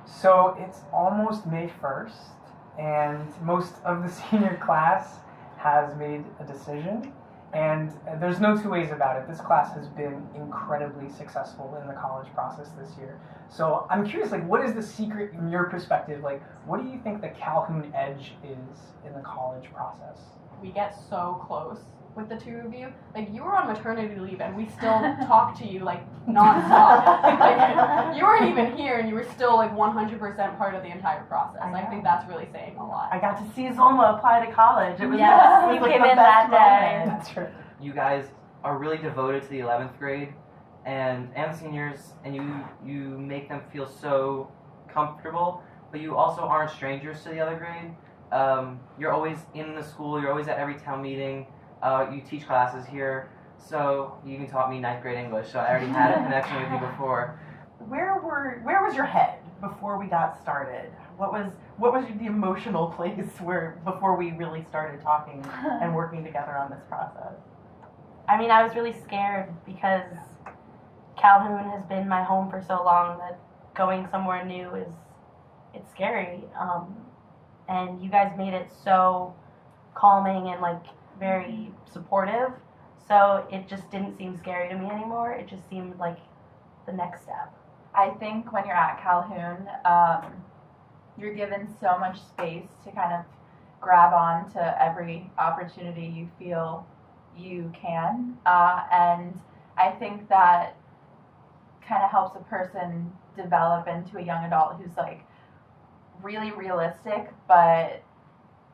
So it's almost May 1st, and most of the senior class has made a decision. And there's no two ways about it. This class has been incredibly successful in the college process this year. So I'm curious, like, what is the secret in your perspective? Like, what do you think the Calhoun edge is in the college process? We get so close with the two of you. Like, you were on maternity leave and we still talk to you like nonstop. Like, you weren't even here and you were still like 100% part of the entire process. I think that's really saying a lot. I got to see Zulma apply to college. It was Yes, it you was came like the in best that day. moment. That's right. You guys are really devoted to the 11th grade and seniors, and you make them feel so comfortable, but you also aren't strangers to the other grade. You're always in the school, you're always at every town meeting, you teach classes here, so you even taught me 9th grade English, so I already had a connection with you before. Where was your head before we got started? What was the emotional place where before we really started talking and working together on this process? I mean, I was really scared because Calhoun has been my home for so long that going somewhere new it's scary. And you guys made it so calming and like very supportive. So it just didn't seem scary to me anymore. It just seemed like the next step. I think when you're at Calhoun, you're given so much space to kind of grab on to every opportunity you feel you can. And I think that kind of helps a person develop into a young adult who's like really realistic, but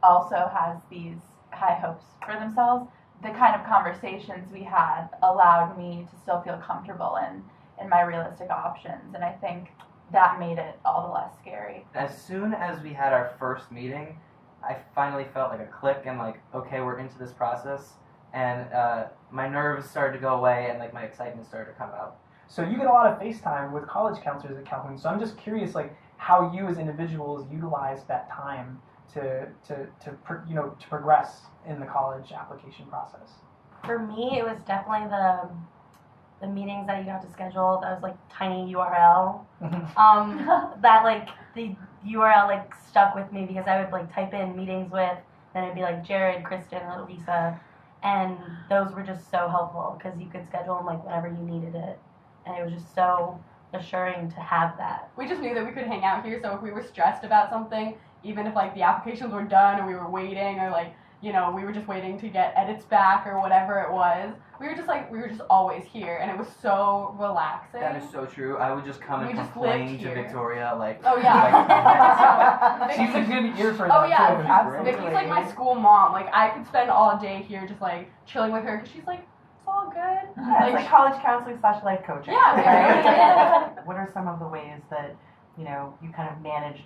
also has these high hopes for themselves. The kind of conversations we had allowed me to still feel comfortable in my realistic options, and I think that made it all the less scary. As soon as we had our first meeting, I finally felt like a click and like, okay, we're into this process, and my nerves started to go away and like my excitement started to come out. So you get a lot of FaceTime with college counselors at Calhoun. So I'm just curious, like, how you as individuals utilize that time to progress in the college application process. For me, it was definitely the meetings that you got to schedule. That was like tiny URL. That like the URL like stuck with me because I would like type in meetings with, then it'd be like Jared, Kristen, or Lisa, and those were just so helpful because you could schedule them like whenever you needed it, and it was just so assuring to have that. We just knew that we could hang out here, so if we were stressed about something, even if like the applications were done or we were waiting or like, you know, we were just waiting to get edits back or whatever it was, we were just always here, and it was so relaxing. That is so true. I would just come and complain to Victoria, like, oh yeah. Like, she's a good ear for that. Oh yeah, too. Absolutely. Vicky's like my school mom. Like I could spend all day here just like chilling with her because she's like, it's all good. Yeah, it's like college counseling / life coaching. Yeah, right? What are some of the ways that, you know, you kind of manage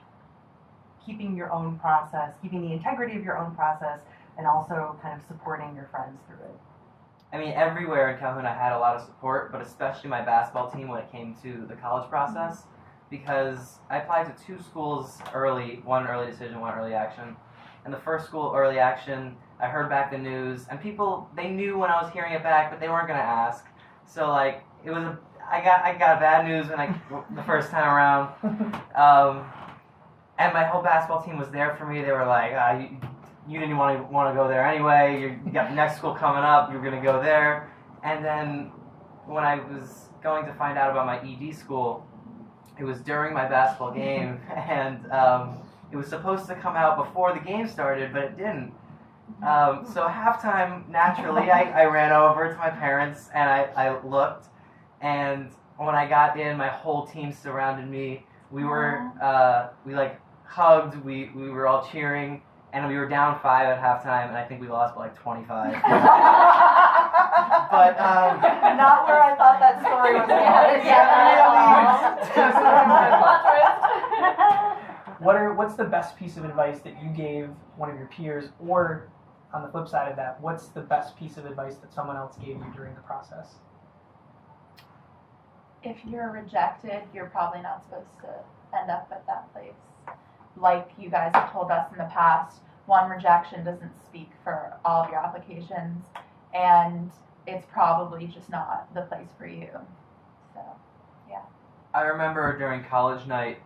keeping your own process, keeping the integrity of your own process, and also kind of supporting your friends through it? I mean, everywhere in Calhoun I had a lot of support, but especially my basketball team when it came to the college process, because I applied to 2 schools early, one early decision, one early action. And the first school, early action, I heard back the news, and people, they knew when I was hearing it back, but they weren't going to ask. So, like, it was I got bad news the first time around. And my whole basketball team was there for me. They were like, you didn't want to go there anyway. You got the next school coming up. You're going to go there. And then when I was going to find out about my ED school, it was during my basketball game, and it was supposed to come out before the game started, but it didn't. So halftime, naturally, I ran over to my parents, and I looked, and when I got in, my whole team surrounded me. We were, we like hugged, we were all cheering, and we were down 5 at halftime, and I think we lost by like 25. But not where I thought that story was going. What's the best piece of advice that you gave one of your peers, or on the flip side of that, what's the best piece of advice that someone else gave you during the process? If you're rejected, you're probably not supposed to end up at that place. Like you guys have told us in the past, one rejection doesn't speak for all of your applications, and it's probably just not the place for you. So, yeah. I remember during college night,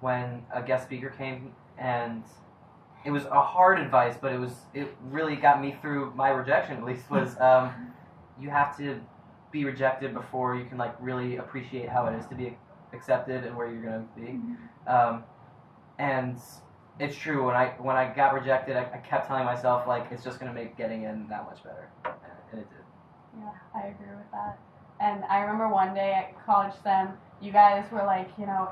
when a guest speaker came, and it was a hard advice, but it really got me through my rejection. At least was you have to be rejected before you can like really appreciate how it is to be accepted and where you're gonna be. And it's true. When I got rejected, I kept telling myself like it's just gonna make getting in that much better, and it did. Yeah, I agree with that. And I remember one day at College Sim, you guys were like, you know,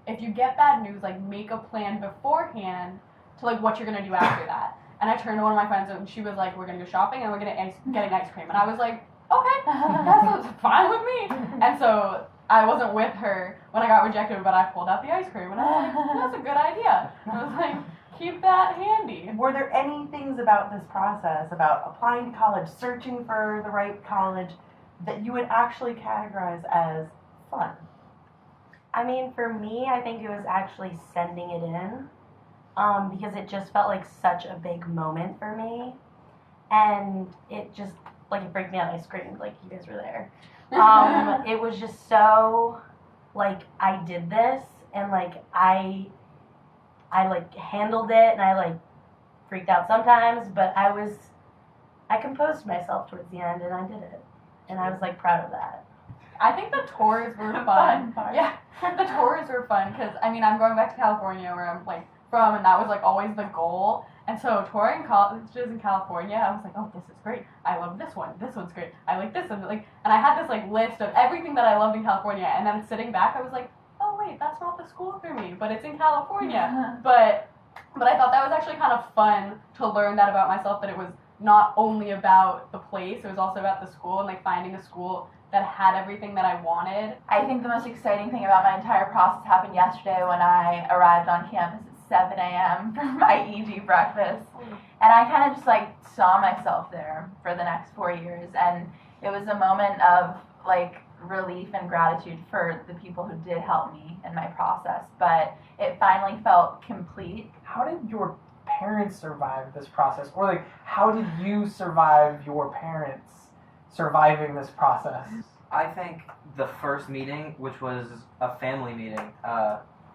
if you get bad news, like make a plan beforehand to like what you're gonna do after that. And I turned to one of my friends and she was like, we're gonna go shopping and we're gonna getting ice cream. And I was like, okay, that sounds fine with me. And so I wasn't with her when I got rejected, but I pulled out the ice cream and I was like, that's a good idea. I was like, keep that handy. Were there any things about this process, about applying to college, searching for the right college, that you would actually categorize as fun? I mean, for me, I think it was actually sending it in, because it just felt like such a big moment for me, and it just, like, it freaked me out. I screamed, like, you guys were there. It was just so, like, I did this, and, like, I like, handled it, and I, like, freaked out sometimes, but I composed myself towards the end, and I did it, and I was, like, proud of that. I think the tours were fun. Yeah, the tours were fun because, I mean, I'm going back to California where I'm, like, from, and that was, like, always the goal. And so touring colleges in California, I was like, oh, this is great. I love this one. This one's great. I like this one. Like, and I had this, like, list of everything that I loved in California. And then sitting back, I was like, oh, wait, that's not the school for me, but it's in California. But I thought that was actually kind of fun to learn that about myself, that it was not only about the place, it was also about the school and, like, finding a school that had everything that I wanted. I think the most exciting thing about my entire process happened yesterday when I arrived on campus at 7 a.m. for my EG breakfast. And I kind of just like saw myself there for the next 4 years. And it was a moment of like relief and gratitude for the people who did help me in my process. But it finally felt complete. How did your parents survive this process? Or like, how did you survive your parents surviving this process? I think the first meeting, which was a family meeting,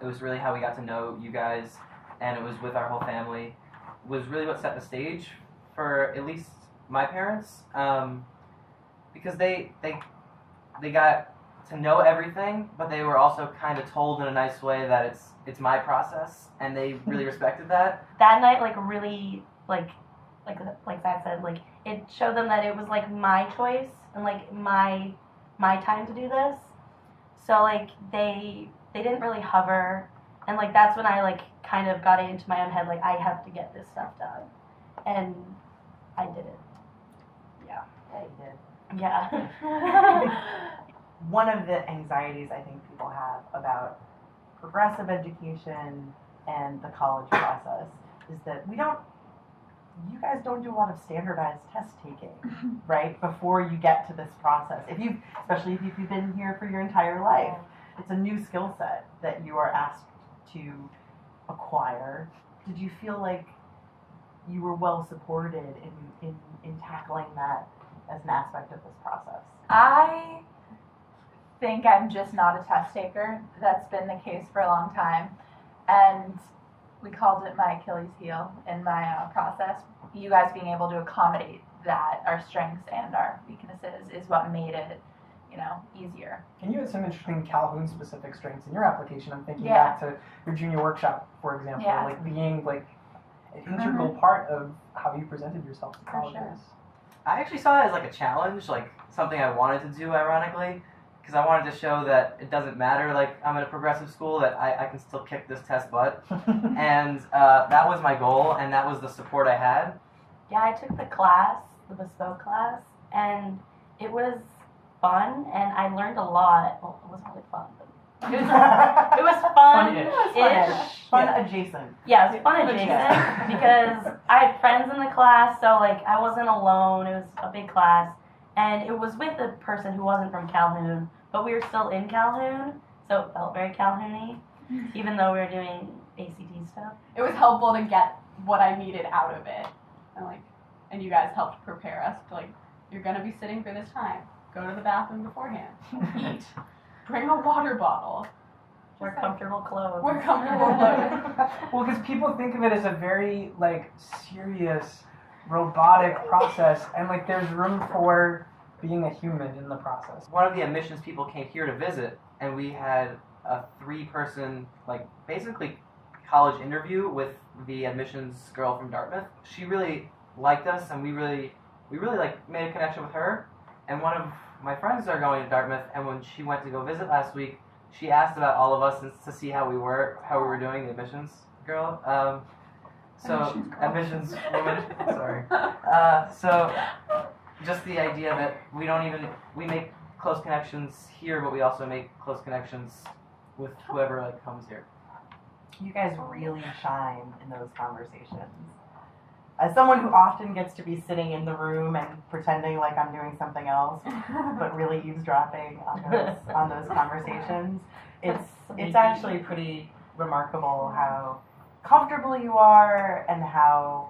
it was really how we got to know you guys, and it was with our whole family, was really what set the stage for at least my parents, because they got to know everything, but they were also kind of told in a nice way that it's my process, and they really respected that. That night, like, really, like Zach said, like, it showed them that it was, like, my choice and, like, my time to do this. So, like, they didn't really hover, and, like, that's when I, like, kind of got it into my own head, like, I have to get this stuff done. And I did it. Yeah, you did. Yeah. One of the anxieties I think people have about progressive education and the college process is that you guys don't do a lot of standardized test taking, right? Before you get to this process. Especially if you've been here for your entire life. It's a new skill set that you are asked to acquire. Did you feel like you were well supported in tackling that as an aspect of this process? I think I'm just not a test taker. That's been the case for a long time. And we called it my Achilles heel in my process. You guys being able to accommodate that, our strengths and our weaknesses, is what made it, easier. And you had some interesting Calhoun-specific strengths in your application. I'm thinking Yeah. back to your junior workshop, for example, Yeah. like being like an integral part of how you presented yourself to For colleges. sure. I actually saw it as like a challenge, like something I wanted to do, ironically, because I wanted to show that it doesn't matter, like I'm at a progressive school, that I can still kick this test butt. And that was my goal, and that was the support I had. Yeah, I took the class, the bespoke class, and it was fun, and I learned a lot. Well, it wasn't really fun, but it was fun. Fun-ish. Fun adjacent. Yeah, it was fun adjacent because I had friends in the class, so like I wasn't alone. It was a big class, and it was with a person who wasn't from Calhoun, but we were still in Calhoun, so it felt very Calhoun-y, even though we were doing ACT stuff. It was helpful to get what I needed out of it. And you guys helped prepare us to, like, you're going to be sitting for this time. Go to the bathroom beforehand. Eat. Bring a water bottle. We're comfortable clothes. We're comfortable clothes. Well, because people think of it as a very like serious, robotic process, and like there's room for being a human in the process. One of the admissions people came here to visit, and we had a 3-person, like, basically college interview with the admissions girl from Dartmouth. She really liked us, and we really like made a connection with her. And one of my friends are going to Dartmouth, and when she went to go visit last week, she asked about all of us and to see how we were doing, the admissions girl. Admissions woman. Sorry. So just the idea that we make close connections here, but we also make close connections with whoever like comes here. You guys really shine in those conversations. As someone who often gets to be sitting in the room and pretending like I'm doing something else, but really eavesdropping on those conversations, it's actually pretty remarkable how comfortable you are and how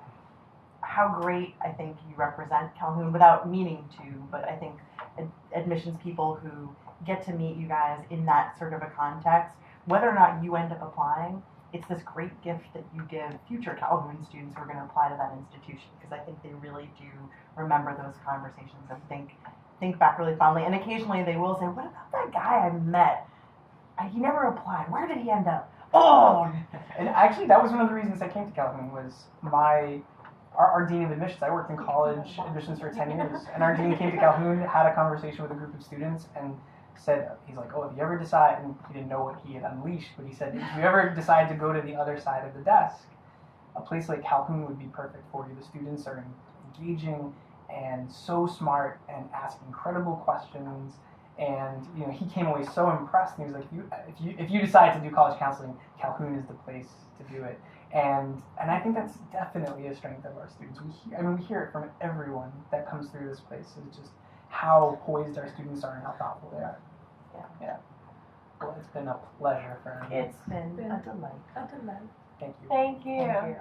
great I think you represent Calhoun without meaning to. But I think admissions people who get to meet you guys in that sort of a context, whether or not you end up applying, it's this great gift that you give future Calhoun students who are going to apply to that institution, because I think they really do remember those conversations and think back really fondly. And occasionally they will say, "What about that guy I met? He never applied. Where did he end up?" Oh, And actually, that was one of the reasons I came to Calhoun. Was our dean of admissions. I worked in college admissions for 10 years, and our dean came to Calhoun, had a conversation with a group of students, and said, he's like, "Oh, if you ever decide," and he didn't know what he had unleashed, but he said, "If you ever decide to go to the other side of the desk, a place like Calhoun would be perfect for you. The students are engaging and so smart and ask incredible questions." And he came away so impressed, and he was like, if you decide to do college counseling, Calhoun is the place to do it. And I think that's definitely a strength of our students. We hear it from everyone that comes through this place. It's just how poised our students are and how thoughtful they are. Yeah. Well, it's been a pleasure for me. it's been a delight. Thank you. Thank you. Thank you.